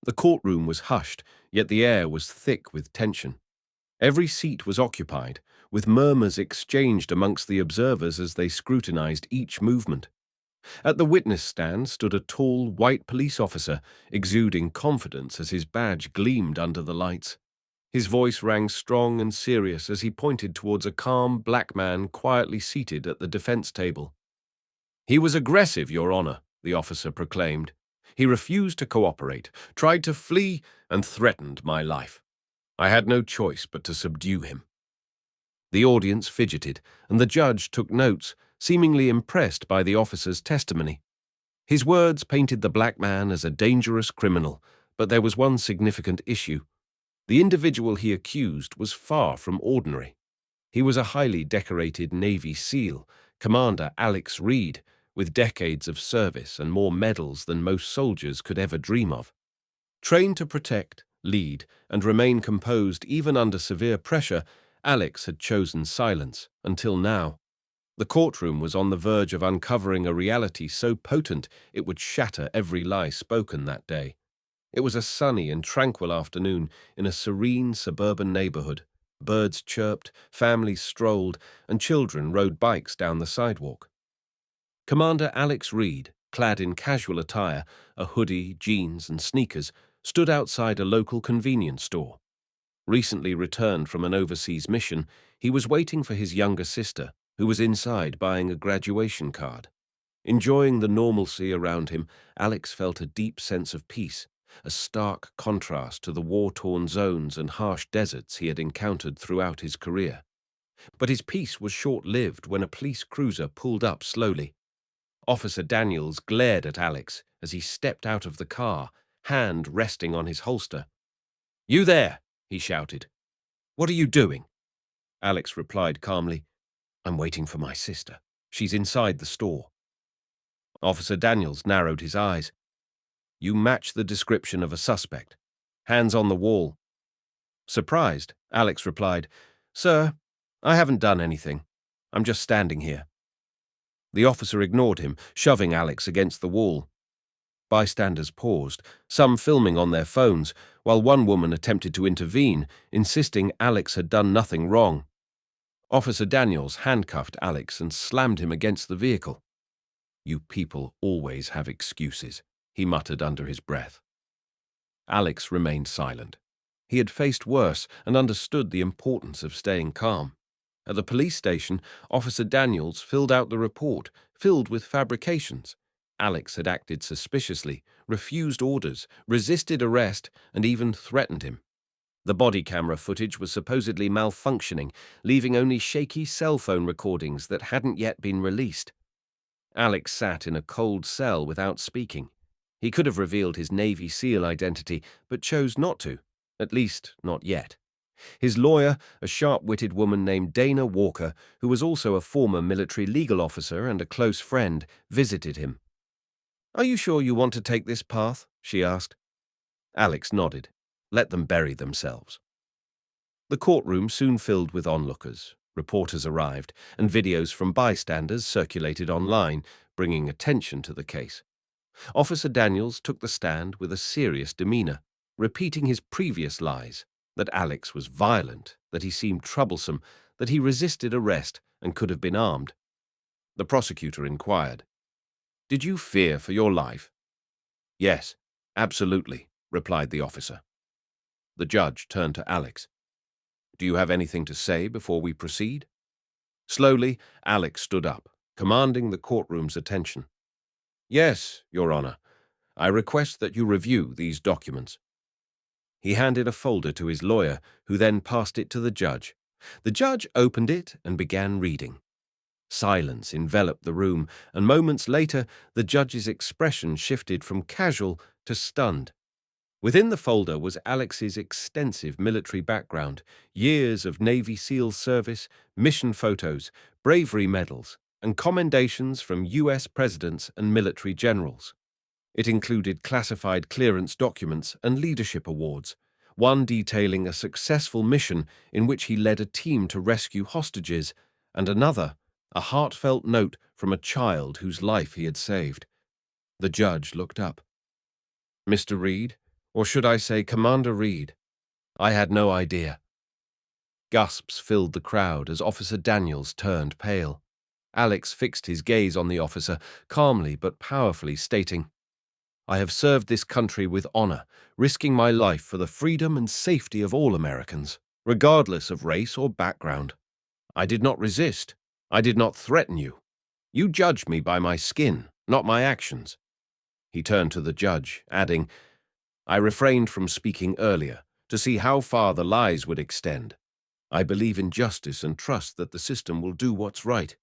The courtroom was hushed, yet the air was thick with tension. Every seat was occupied, with murmurs exchanged amongst the observers as they scrutinized each movement. At the witness stand stood a tall, white police officer, exuding confidence as his badge gleamed under the lights. His voice rang strong and serious as he pointed towards a calm black man quietly seated at the defense table. "He was aggressive, Your Honor," the officer proclaimed. "He refused to cooperate, tried to flee, and threatened my life. I had no choice but to subdue him." The audience fidgeted, and the judge took notes, seemingly impressed by the officer's testimony. His words painted the black man as a dangerous criminal, but there was one significant issue. The individual he accused was far from ordinary. He was a highly decorated Navy SEAL, Commander Alex Reid, with decades of service and more medals than most soldiers could ever dream of. Trained to protect, lead, and remain composed even under severe pressure, Alex had chosen silence, until now. The courtroom was on the verge of uncovering a reality so potent it would shatter every lie spoken that day. It was a sunny and tranquil afternoon in a serene suburban neighborhood. Birds chirped, families strolled, and children rode bikes down the sidewalk. Commander Alex Reid, clad in casual attire, a hoodie, jeans, and sneakers, stood outside a local convenience store. Recently returned from an overseas mission, he was waiting for his younger sister, who was inside buying a graduation card. Enjoying the normalcy around him, Alex felt a deep sense of peace, a stark contrast to the war-torn zones and harsh deserts he had encountered throughout his career. But his peace was short-lived when a police cruiser pulled up slowly. Officer Daniels glared at Alex as he stepped out of the car, hand resting on his holster. "You there!" he shouted. "What are you doing?" Alex replied calmly, "I'm waiting for my sister. She's inside the store." Officer Daniels narrowed his eyes. "You match the description of a suspect. Hands on the wall." Surprised, Alex replied, "Sir, I haven't done anything. I'm just standing here." The officer ignored him, shoving Alex against the wall. Bystanders paused, some filming on their phones, while one woman attempted to intervene, insisting Alex had done nothing wrong. Officer Daniels handcuffed Alex and slammed him against the vehicle. "You people always have excuses," he muttered under his breath. Alex remained silent. He had faced worse and understood the importance of staying calm. At the police station, Officer Daniels filled out the report, filled with fabrications. Alex had acted suspiciously, refused orders, resisted arrest, and even threatened him. The body camera footage was supposedly malfunctioning, leaving only shaky cell phone recordings that hadn't yet been released. Alex sat in a cold cell without speaking. He could have revealed his Navy SEAL identity, but chose not to, at least not yet. His lawyer, a sharp-witted woman named Dana Walker, who was also a former military legal officer and a close friend, visited him. "Are you sure you want to take this path?" she asked. Alex nodded. Let them bury themselves. The courtroom soon filled with onlookers. Reporters arrived, and videos from bystanders circulated online, bringing attention to the case. Officer Daniels took the stand with a serious demeanor, repeating his previous lies, that Alex was violent, that he seemed troublesome, that he resisted arrest and could have been armed. The prosecutor inquired, "Did you fear for your life?" "Yes, absolutely," replied the officer. The judge turned to Alex. "Do you have anything to say before we proceed?" Slowly, Alex stood up, commanding the courtroom's attention. "Yes, Your Honor. I request that you review these documents." He handed a folder to his lawyer, who then passed it to the judge. The judge opened it and began reading. Silence enveloped the room, and moments later, the judge's expression shifted from casual to stunned. Within the folder was Alex's extensive military background, years of Navy SEAL service, mission photos, bravery medals, and commendations from U.S. presidents and military generals. It included classified clearance documents and leadership awards, one detailing a successful mission in which he led a team to rescue hostages, and another, a heartfelt note from a child whose life he had saved. The judge looked up. "Mr. Reid, Or should I say Commander Reid? I had no idea. Gasps filled the crowd as Officer Daniels turned pale. Alex fixed his gaze on the officer, calmly but powerfully stating, I have served this country with honor, risking my life for the freedom and safety of all Americans, regardless of race or background. I did not resist. I did not threaten you. You judged me by my skin, not my actions. He turned to the judge, adding, I refrained from speaking earlier to see how far the lies would extend. I believe in justice and trust that the system will do what's right.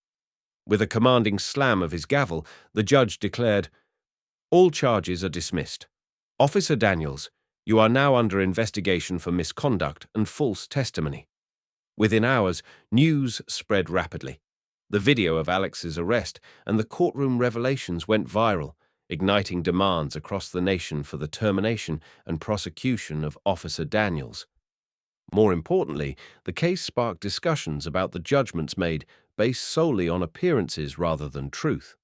With a commanding slam of his gavel, the judge declared, all charges are dismissed. Officer Daniels, you are now under investigation for misconduct and false testimony. Within hours, news spread rapidly. The video of Alex's arrest and the courtroom revelations went viral, igniting demands across the nation for the termination and prosecution of Officer Daniels. More importantly, the case sparked discussions about the judgments made based solely on appearances rather than truth.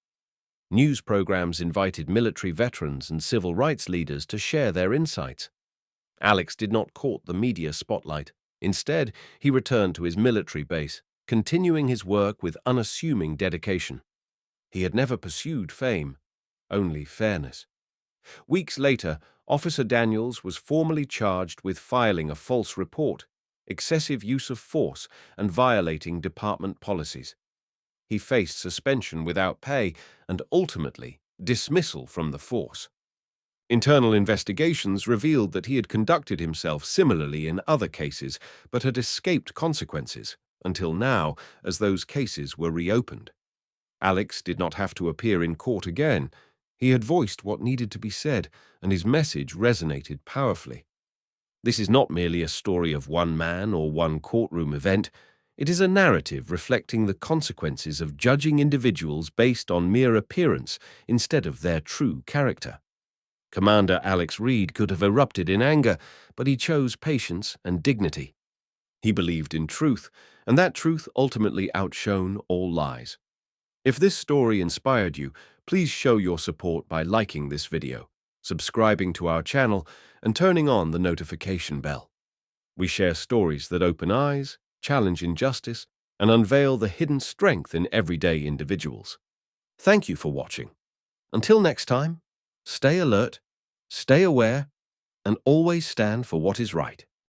News programs invited military veterans and civil rights leaders to share their insights. Alex did not court the media spotlight. Instead, he returned to his military base, continuing his work with unassuming dedication. He had never pursued fame, only fairness. Weeks later, Officer Daniels was formally charged with filing a false report, excessive use of force, and violating department policies. He faced suspension without pay and ultimately dismissal from the force. Internal investigations revealed that he had conducted himself similarly in other cases but had escaped consequences, until now, as those cases were reopened. Alex did not have to appear in court again. He had voiced what needed to be said, and his message resonated powerfully. This is not merely a story of one man or one courtroom event. It is a narrative reflecting the consequences of judging individuals based on mere appearance instead of their true character. Commander Alex Reid could have erupted in anger, but he chose patience and dignity. He believed in truth, and that truth ultimately outshone all lies. If this story inspired you, please show your support by liking this video, subscribing to our channel, and turning on the notification bell. We share stories that open eyes, challenge injustice, and unveil the hidden strength in everyday individuals. Thank you for watching. Until next time, stay alert, stay aware, and always stand for what is right.